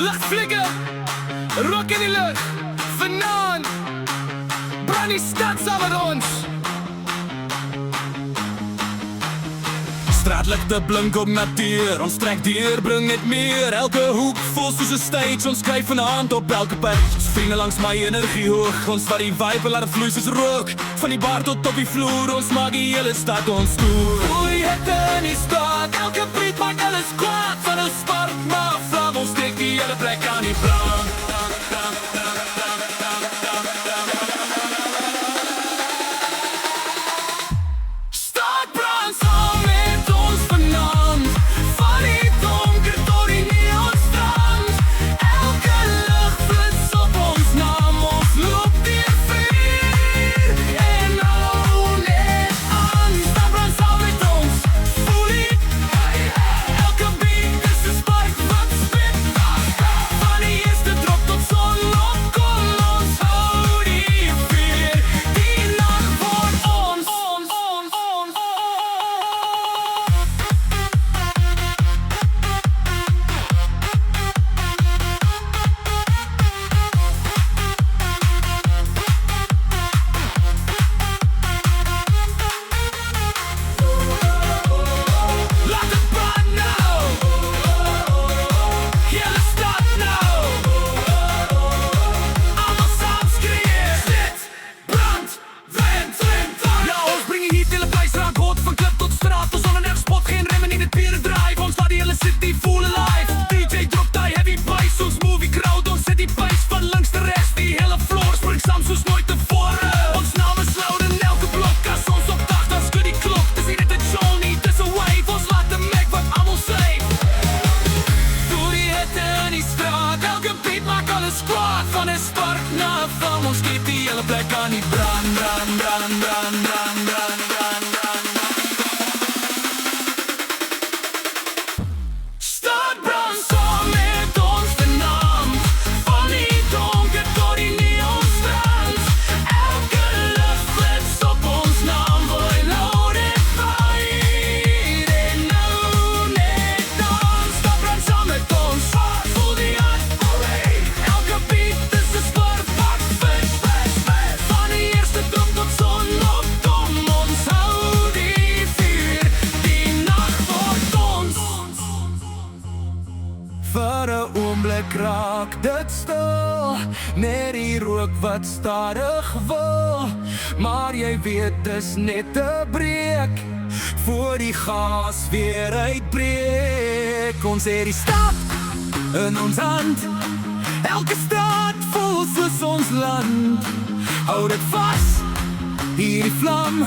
Lichtvliegen, rook in die lucht. Vanaand brand die stad saam met ons. Straatligte blink op natuur, ons trek deur, bring net meer. Elke hoek vol soos 'n stage, ons skryf vanaand op elke pad. Ons vriende langs my energie hoog, ons vat die vibe en laat het vloei soos rook. Van die bar tot op die vloer, ons maak die hele stad ons toer. Oei, hitte in die stad, elke beat maak alles kwaad. Van ons spark maar vlam, ons steek die hele plek aan die brand. Van een spark naar vlam, ons keep die hele plek aan die brand, brand, brand, brand, brand, brand, brand, brand, brand. Stad brand saam met ons vanavond, van die donker tot die neonstrand. Elke lucht flits op ons naam, boy, load it, fight it, nou net dan. Stad brand saam met ons, voel die hart, elke beat. Vir 'n oomblik raak dit stil, net die rook wat stadig wil. Maar jy weet dis net 'n breek, voor die gas weer uitbreek. Ons het die stad in ons hand, elke stad voel soos ons land. Hou dit vas, hierdie vlam,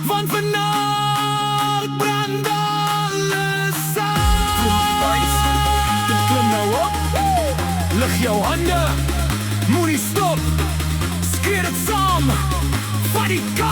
want vanavond brand alles aan. Lig jou hande, moenie stop, skeer het saam, vat die kant.